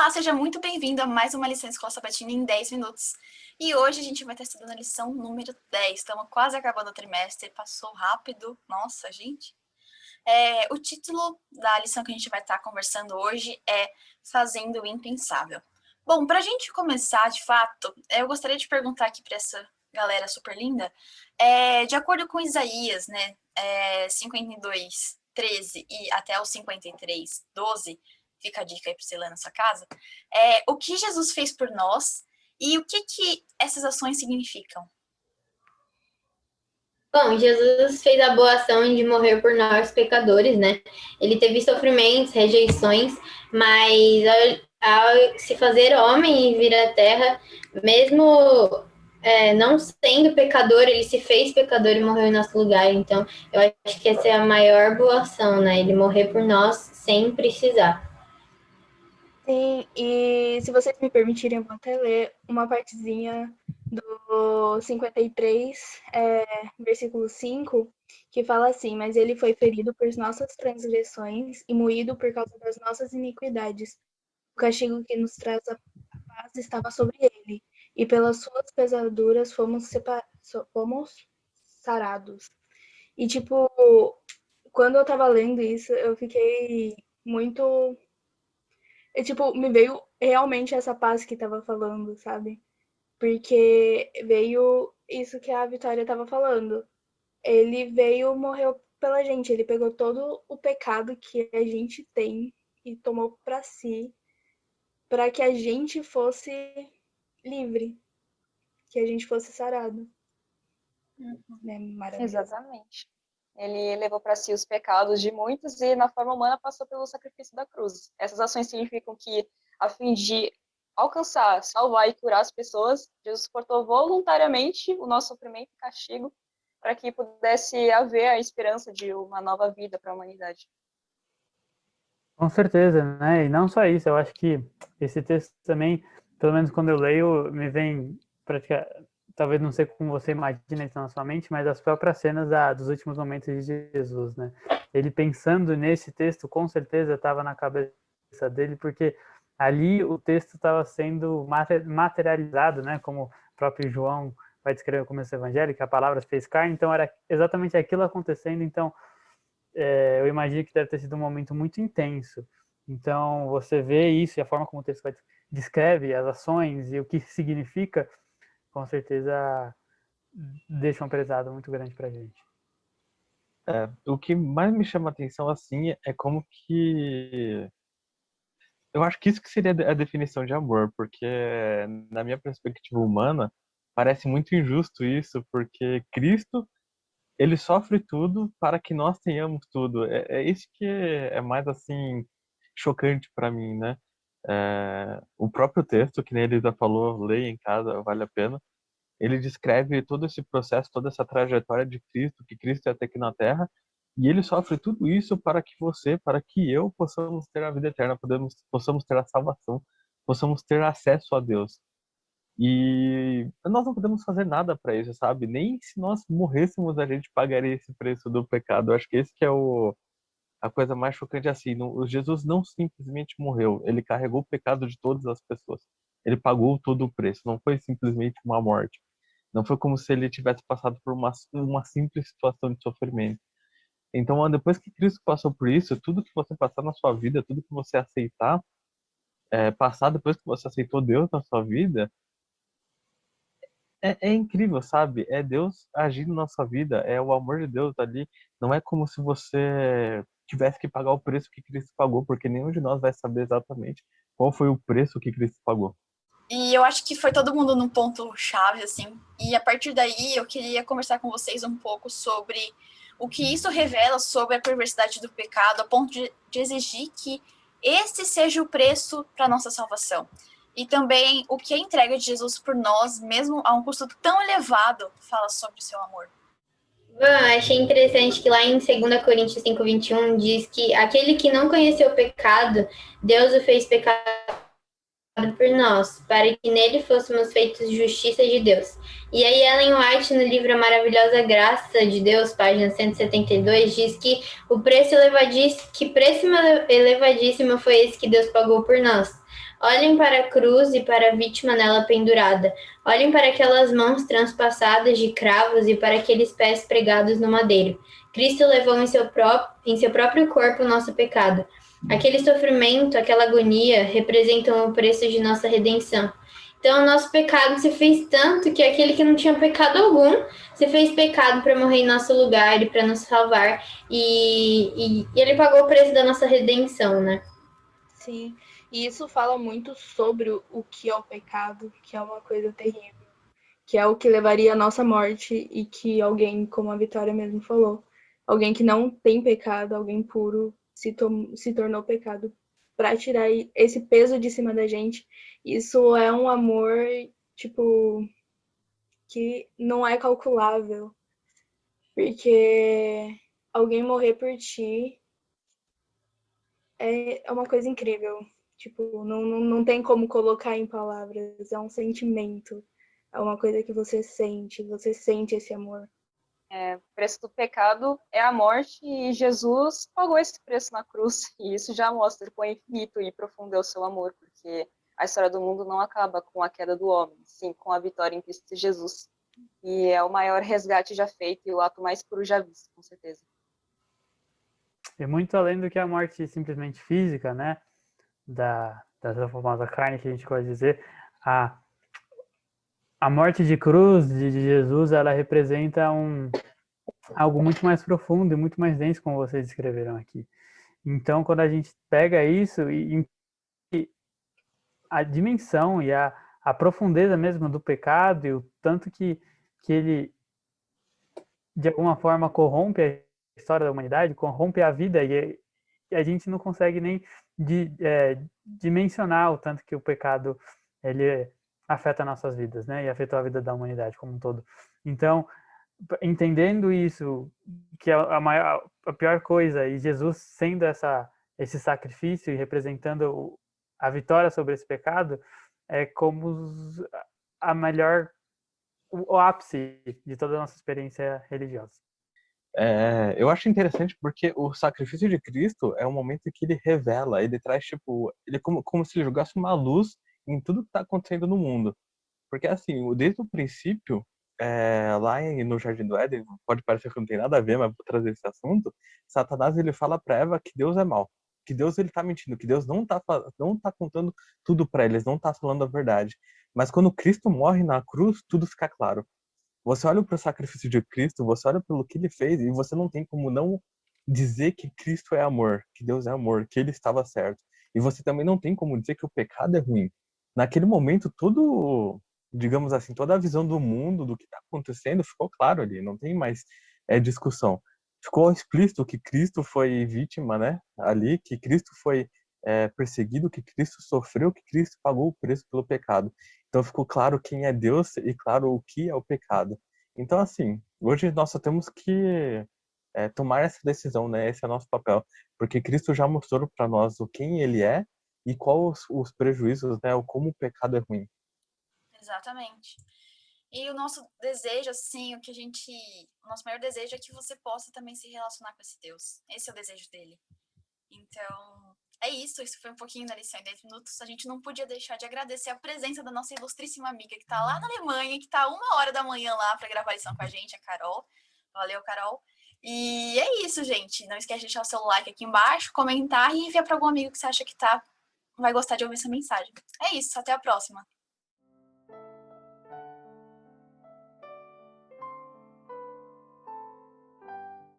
Olá, seja muito bem-vindo a mais uma lição Escola Sabatina em 10 minutos. E hoje a gente vai estar estudando a lição número 10. Estamos quase acabando o trimestre, passou rápido. Nossa, gente. O título da lição que a gente vai estar conversando hoje é Fazendo o Impensável. Bom, para a gente começar, de fato, eu gostaria de perguntar aqui para essa galera super linda, de acordo com Isaías, né, 52, 13 e até o 53, 12, fica a dica aí para você ler na sua casa, o que Jesus fez por nós e o que essas ações significam. Bom, Jesus fez a boa ação de morrer por nós pecadores, né? Ele teve sofrimentos, rejeições, mas ao se fazer homem e vir à terra, mesmo não sendo pecador, ele se fez pecador e morreu em nosso lugar. Então, eu acho que essa é a maior boa ação, né? Ele morrer por nós sem precisar. Sim, e se vocês me permitirem, eu vou até ler uma partezinha do 53, versículo 5, que fala assim: Mas ele foi ferido por nossas transgressões e moído por causa das nossas iniquidades. O castigo que nos traz a paz estava sobre ele, e pelas suas pesaduras fomos sarados. E, tipo, quando eu tava lendo isso, eu fiquei muito. Me veio realmente essa paz que tava falando, sabe? Porque veio isso que a Vitória tava falando. Ele veio, morreu pela gente, ele pegou todo o pecado que a gente tem e tomou pra si, para que a gente fosse livre, que a gente fosse sarado. É maravilhoso. Exatamente. Ele levou para si os pecados de muitos e, na forma humana, passou pelo sacrifício da cruz. Essas ações significam que, a fim de alcançar, salvar e curar as pessoas, Jesus suportou voluntariamente o nosso sofrimento e castigo para que pudesse haver a esperança de uma nova vida para a humanidade. Com certeza, né? E não só isso, eu acho que esse texto também, pelo menos quando eu leio, me vem talvez não sei como você imagina isso na sua mente, mas as próprias cenas dos últimos momentos de Jesus, né? Ele pensando nesse texto, com certeza estava na cabeça dele, porque ali o texto estava sendo materializado, né? Como o próprio João vai descrever no começo do Evangelho, que a palavra se fez carne, então era exatamente aquilo acontecendo, então eu imagino que deve ter sido um momento muito intenso. Então, você vê isso e a forma como o texto descreve as ações e o que significa, com certeza deixa um pesado muito grande pra gente. O que mais me chama a atenção, assim, é como que... Eu acho que isso que seria a definição de amor, porque na minha perspectiva humana, parece muito injusto isso, porque Cristo, ele sofre tudo para que nós tenhamos tudo. É isso que é mais, assim, chocante para mim, né? O próprio texto, que nem ele já falou, leia em casa, vale a pena. Ele descreve todo esse processo, toda essa trajetória de Cristo, que Cristo é até aqui na Terra, e ele sofre tudo isso para que você, para que eu possamos ter a vida eterna, possamos ter a salvação, possamos ter acesso a Deus. E nós não podemos fazer nada para isso, sabe? Nem se nós morrêssemos a gente pagaria esse preço do pecado. Eu acho que esse que é a coisa mais chocante assim. O Jesus não simplesmente morreu, ele carregou o pecado de todas as pessoas. Ele pagou todo o preço, não foi simplesmente uma morte. Não foi como se ele tivesse passado por uma simples situação de sofrimento. Então, depois que Cristo passou por isso, tudo que você passar na sua vida, tudo que você aceitar, passar depois que você aceitou Deus na sua vida, é incrível, sabe? É Deus agindo na sua vida, é o amor de Deus ali. Não é como se você tivesse que pagar o preço que Cristo pagou, porque nenhum de nós vai saber exatamente qual foi o preço que Cristo pagou. E eu acho que foi todo mundo num ponto chave, assim. E a partir daí eu queria conversar com vocês um pouco sobre o que isso revela sobre a perversidade do pecado, a ponto de exigir que esse seja o preço para nossa salvação. E também o que a entrega de Jesus por nós, mesmo a um custo tão elevado, fala sobre o seu amor. Bom, achei interessante que lá em 2 Coríntios 5:21 diz que aquele que não conheceu o pecado, Deus o fez pecado por nós, para que nele fôssemos feitos justiça de Deus. E aí Ellen White, no livro A Maravilhosa Graça de Deus, página 172, diz que o preço elevadíssimo foi esse que Deus pagou por nós. Olhem para a cruz e para a vítima nela pendurada. Olhem para aquelas mãos transpassadas de cravos e para aqueles pés pregados no madeiro. Cristo levou em seu próprio corpo o nosso pecado. Aquele sofrimento, aquela agonia representam o preço de nossa redenção. Então, o nosso pecado se fez tanto que aquele que não tinha pecado algum se fez pecado para morrer em nosso lugar e para nos salvar. E ele pagou o preço da nossa redenção, né? Sim, e isso fala muito sobre o que é o pecado, que é uma coisa terrível, que é o que levaria à nossa morte e que alguém, como a Vitória mesmo falou, alguém que não tem pecado, alguém puro, se tornou pecado para tirar esse peso de cima da gente. Isso é um amor, tipo, que não é calculável, porque alguém morrer por ti é uma coisa incrível. Tipo, não tem como colocar em palavras, é um sentimento, é uma coisa que você sente esse amor. O preço do pecado é a morte e Jesus pagou esse preço na cruz. E isso já mostra o quão infinito e profundo é o seu amor, porque a história do mundo não acaba com a queda do homem, sim com a vitória em Cristo Jesus. E é o maior resgate já feito e o ato mais puro já visto, com certeza. E muito além do que a morte simplesmente física, né? Dessa famosa carne que a gente pode dizer, a morte de cruz de Jesus, ela representa algo muito mais profundo e muito mais denso, como vocês descreveram aqui. Então, quando a gente pega isso e a dimensão e a profundeza mesmo do pecado e o tanto que ele, de alguma forma, corrompe a história da humanidade, corrompe a vida e a gente não consegue nem dimensionar o tanto que o pecado ele afeta nossas vidas, né? E afetou a vida da humanidade como um todo. Então, entendendo isso, que é a pior coisa, e Jesus sendo esse sacrifício e representando a vitória sobre esse pecado, é como o ápice de toda a nossa experiência religiosa. Eu acho interessante porque o sacrifício de Cristo é um momento que ele revela, ele traz, tipo, ele é como se ele jogasse uma luz em tudo que está acontecendo no mundo. Porque, assim, desde o princípio, no Jardim do Éden, pode parecer que não tem nada a ver, mas vou trazer esse assunto, Satanás, ele fala pra Eva que Deus é mau, que Deus, ele tá mentindo, que Deus não tá contando tudo pra eles, não tá falando a verdade. Mas quando Cristo morre na cruz, tudo fica claro. Você olha para o sacrifício de Cristo, você olha pelo que ele fez e você não tem como não dizer que Cristo é amor, que Deus é amor, que ele estava certo. E você também não tem como dizer que o pecado é ruim. Naquele momento, tudo, digamos assim, toda a visão do mundo, do que está acontecendo, ficou claro ali, não tem mais discussão. Ficou explícito que Cristo foi vítima, né? Ali, que Cristo foi perseguido, que Cristo sofreu, que Cristo pagou o preço pelo pecado. Então ficou claro quem é Deus e claro o que é o pecado. Então, assim, hoje nós só temos que tomar essa decisão, né? Esse é o nosso papel, porque Cristo já mostrou para nós o quem Ele é e quais os prejuízos, né? O como o pecado é ruim. Exatamente. E o nosso desejo, assim, o nosso maior desejo é que você possa também se relacionar com esse Deus. Esse é o desejo dele. Então, é isso foi um pouquinho da lição em 10 minutos. A gente não podia deixar de agradecer a presença da nossa ilustríssima amiga que tá lá na Alemanha, que tá 1h da manhã lá para gravar a lição com a gente, a Carol. Valeu, Carol. E é isso, gente. Não esquece de deixar o seu like aqui embaixo, comentar e enviar para algum amigo que você acha que vai gostar de ouvir essa mensagem. É isso, até a próxima.